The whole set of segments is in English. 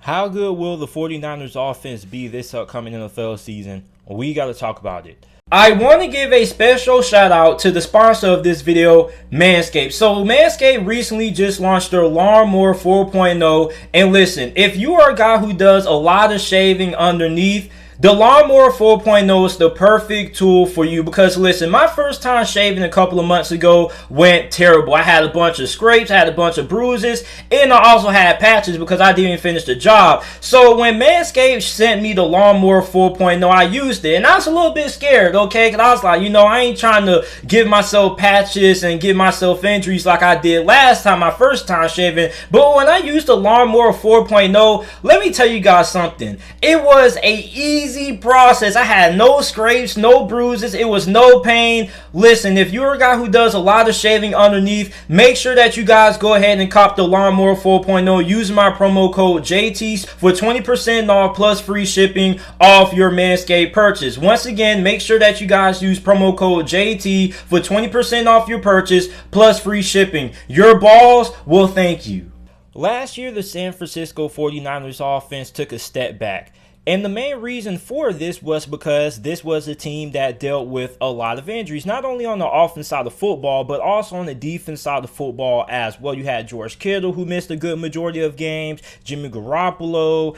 How good will the 49ers offense be this upcoming NFL season? We got to talk about it. I want to give a special shout out to the sponsor of this video, Manscaped. So Manscaped recently just launched their Lawnmower 4.0. And listen, if you are a guy who does a lot of shaving underneath, the Lawnmower 4.0 is the perfect tool for you because listen, my first time shaving a couple of months ago went terrible. I had a bunch of scrapes, I had a bunch of bruises, and I also had patches because I didn't finish the job. So when Manscaped sent me the Lawnmower 4.0, I used it, and I was a little bit scared, okay? Because I was like, I ain't trying to give myself patches and give myself injuries like I did last time, my first time shaving. But when I used the Lawnmower 4.0, let me tell you guys something. It was a easy process. I had no scrapes, no bruises. It was no pain. Listen, if you're a guy who does a lot of shaving underneath, make sure that you guys go ahead and cop the Lawnmower 4.0 using my promo code JT for 20% off plus free shipping off your Manscaped purchase. Once again, make sure that you guys use promo code JT for 20% off your purchase plus free shipping. Your balls will thank you. Last year, the San Francisco 49ers offense took a step back. And the main reason for this was because this was a team that dealt with a lot of injuries, not only on the offense side of football, but also on the defense side of football as well. You had George Kittle, who missed a good majority of games, Jimmy Garoppolo,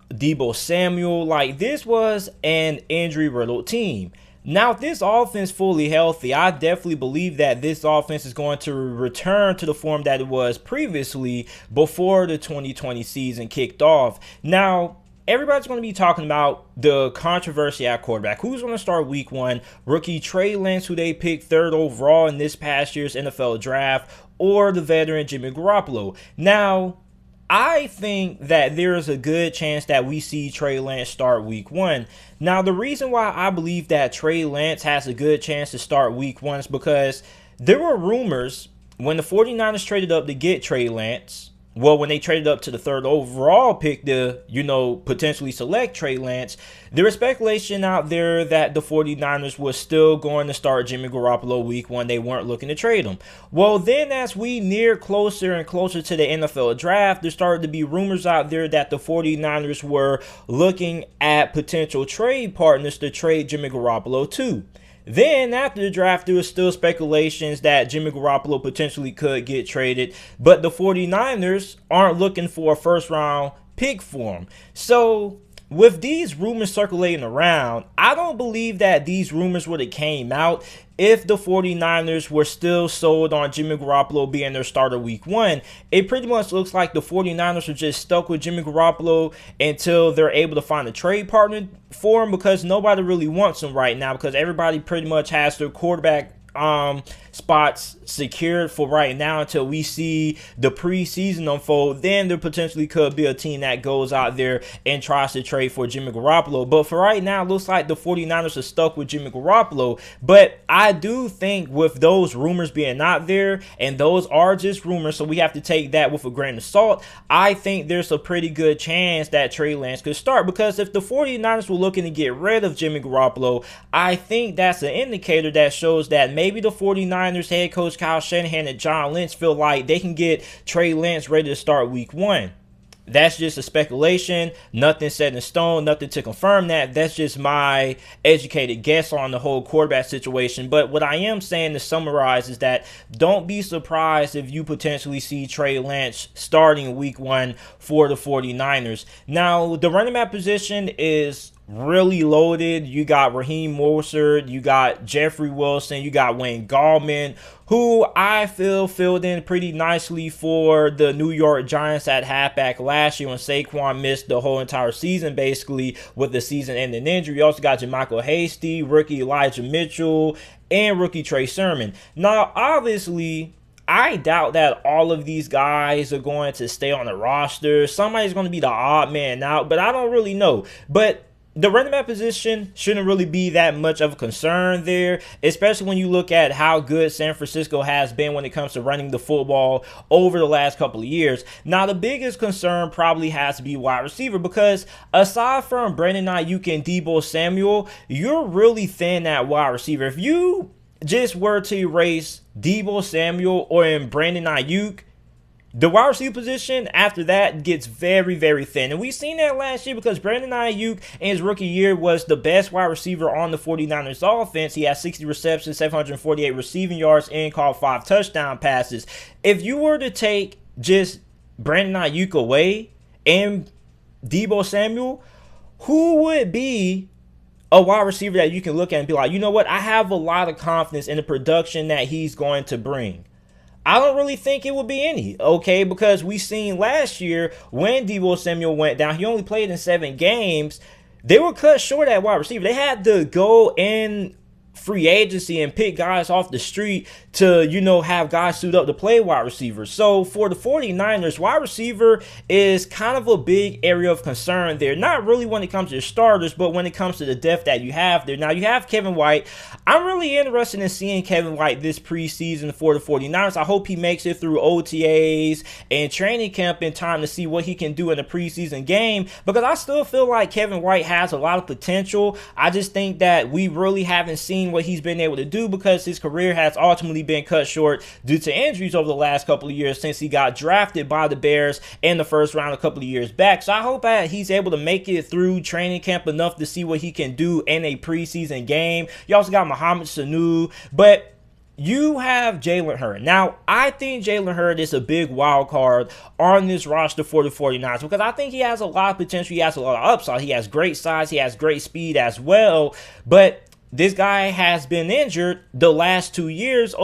Debo Samuel. Like, this was an injury-riddled team. Now, if this offense fully healthy, I definitely believe that this offense is going to return to the form that it was previously before the 2020 season kicked off. Now, everybody's going to be talking about the controversy at quarterback. Who's going to start week one? Rookie Trey Lance, who they picked 3rd overall in this past year's NFL draft, or the veteran Jimmy Garoppolo? Now, I think that there is a good chance that we see Trey Lance start week one. Now, the reason why I believe that Trey Lance has a good chance to start week one is because there were rumors when the 49ers traded up to get Trey Lance. Well, when they traded up to the 3rd overall pick to, potentially select Trey Lance, there was speculation out there that the 49ers were still going to start Jimmy Garoppolo week one. They weren't looking to trade him. Well, then as we near closer and closer to the NFL draft, there started to be rumors out there that the 49ers were looking at potential trade partners to trade Jimmy Garoppolo to. Then, after the draft, there was still speculations that Jimmy Garoppolo potentially could get traded, but the 49ers aren't looking for a first-round pick for him. So, with these rumors circulating around, I don't believe that these rumors would have came out if the 49ers were still sold on Jimmy Garoppolo being their starter week one. It pretty much looks like the 49ers are just stuck with Jimmy Garoppolo until they're able to find a trade partner for him, because nobody really wants him right now, because everybody pretty much has their quarterback spots secured for right now until we see the preseason unfold. Then there potentially could be a team that goes out there and tries to trade for Jimmy Garoppolo. But for right now, it looks like the 49ers are stuck with Jimmy Garoppolo. But I do think with those rumors being out there, and those are just rumors, so we have to take that with a grain of salt, I think there's a pretty good chance that Trey Lance could start, because if the 49ers were looking to get rid of Jimmy Garoppolo, I think that's an indicator that shows that maybe the 49ers head coach Kyle Shanahan and John Lynch feel like they can get Trey Lance ready to start week one. That's just a speculation, nothing set in stone, nothing to confirm that. That's just my educated guess on the whole quarterback situation. But what I am saying to summarize is that don't be surprised if you potentially see Trey Lance starting week one for the 49ers. Now, the running back position is really loaded. You got Raheem Mostert, you got Jeffrey Wilson, you got Wayne Gallman, who I feel filled in pretty nicely for the New York Giants at halfback last year when Saquon missed the whole entire season, basically, with the season-ending injury. You also got JaMycal Hasty, rookie Elijah Mitchell, and rookie Trey Sermon. Now, obviously, I doubt that all of these guys are going to stay on the roster. Somebody's going to be the odd man out, but I don't really know. But the running back position shouldn't really be that much of a concern there, especially when you look at how good San Francisco has been when it comes to running the football over the last couple of years. Now, the biggest concern probably has to be wide receiver, because aside from Brandon Ayuk and Debo Samuel, you're really thin at wide receiver. If you just were to erase Debo Samuel or Brandon Ayuk, the wide receiver position after that gets very, very thin. And we've seen that last year because Brandon Ayuk in his rookie year was the best wide receiver on the 49ers offense. He had 60 receptions, 748 receiving yards, and caught 5 touchdown passes. If you were to take just Brandon Ayuk away and Debo Samuel, who would be a wide receiver that you can look at and be like, you know what, I have a lot of confidence in the production that he's going to bring? I don't really think it would be any, okay, because we seen last year when Debo Samuel went down, he only played in 7 games. They were cut short at wide receiver. They had to go in free agency and pick guys off the street to, you know, have guys suit up to play wide receivers. So for the 49ers, wide receiver is kind of a big area of concern there. Not really when it comes to starters, but when it comes to the depth that you have there. Now, you have Kevin White. I'm really interested in seeing Kevin White this preseason for the 49ers. I hope he makes it through OTAs and training camp in time to see what he can do in the preseason game, because I still feel like Kevin White has a lot of potential. I just think that we really haven't seen what he's been able to do because his career has ultimately been cut short due to injuries over the last couple of years since he got drafted by the Bears in the first round a couple of years back. So I hope that he's able to make it through training camp enough to see what he can do in a preseason game. You also got Mohamed Sanu, but you have Jalen Hurd. Now, I think Jalen Hurd is a big wild card on this roster for the 49ers because I think he has a lot of potential. He has a lot of upside. He has great size. He has great speed as well. But this guy has been injured the last 2 years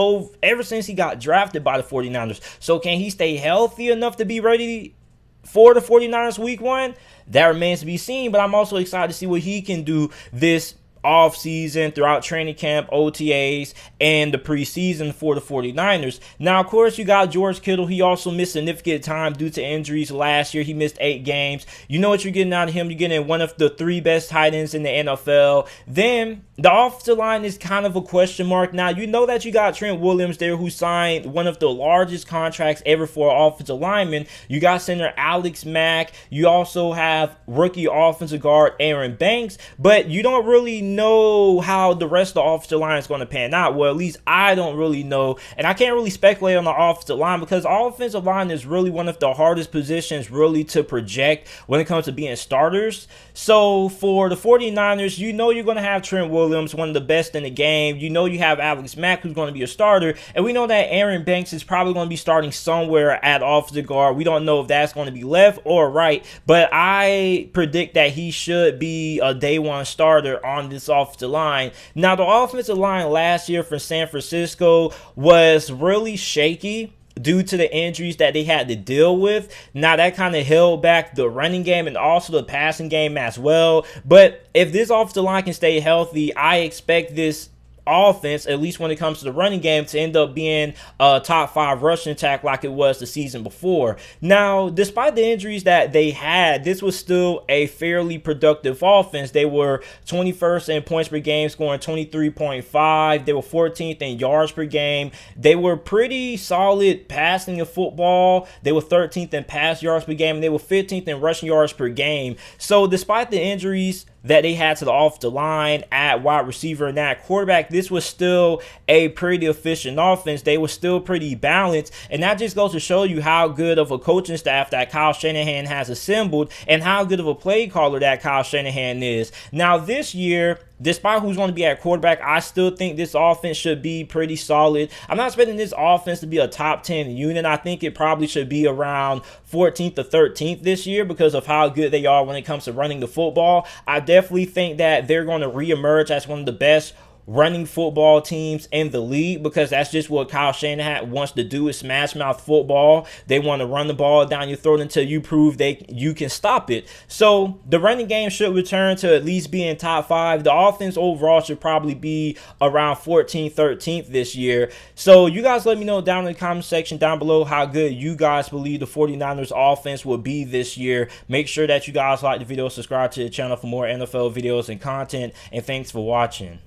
ever since he got drafted by the 49ers. So can he stay healthy enough to be ready for the 49ers week 1? That remains to be seen, but I'm also excited to see what he can do this off season, throughout training camp, OTAs, and the preseason for the 49ers. Now, of course, you got George Kittle. He also missed significant time due to injuries last year. He missed 8 games. You know what you're getting out of him. You're getting one of the 3 best tight ends in the NFL. Then the offensive line is kind of a question mark. Now, you know that you got Trent Williams there, who signed one of the largest contracts ever for an offensive lineman. You got center Alex Mack. You also have rookie offensive guard Aaron Banks, but you don't really know how the rest of the offensive line is going to pan out. Well, at least I don't really know, and I can't really speculate on the offensive line because offensive line is really one of the hardest positions really to project when it comes to being starters. So for the 49ers, you know you're going to have Trent Williams, one of the best in the game. You know you have Alex Mack, who's going to be a starter, and we know that Aaron Banks is probably going to be starting somewhere at offensive guard. We don't know if that's going to be left or right, but I predict that he should be a day 1 starter on this offensive line. Now, the offensive line last year for San Francisco was really shaky due to the injuries that they had to deal with. Now, that kind of held back the running game and also the passing game as well. But if this offensive line can stay healthy, I expect this offense, at least when it comes to the running game, to end up being a top 5 rushing attack like it was the season before. Now, despite the injuries that they had, this was still a fairly productive offense. They were 21st in points per game, scoring 23.5. They were 14th in yards per game. They were pretty solid passing the football. They were 13th in pass yards per game, and they were 15th in rushing yards per game. So despite the injuries that they had to the offensive line at wide receiver and at quarterback, this was still a pretty efficient offense. They were still pretty balanced, and that just goes to show you how good of a coaching staff that Kyle Shanahan has assembled and how good of a play caller that Kyle Shanahan is. Now, this year, despite who's going to be at quarterback, I still think this offense should be pretty solid. I'm not expecting this offense to be a top 10 unit. I think it probably should be around 14th or 13th this year because of how good they are when it comes to running the football. I definitely think that they're going to reemerge as one of the best running football teams in the league because that's just what Kyle Shanahan wants to do, is smash mouth football. They want to run the ball down your throat until you prove you can stop it. So the running game should return to at least being top 5. The offense overall should probably be around 14th, 13th this year. So you guys let me know down in the comment section down below how good you guys believe the 49ers offense will be this year. Make sure that you guys like the video, subscribe to the channel for more NFL videos and content, and thanks for watching.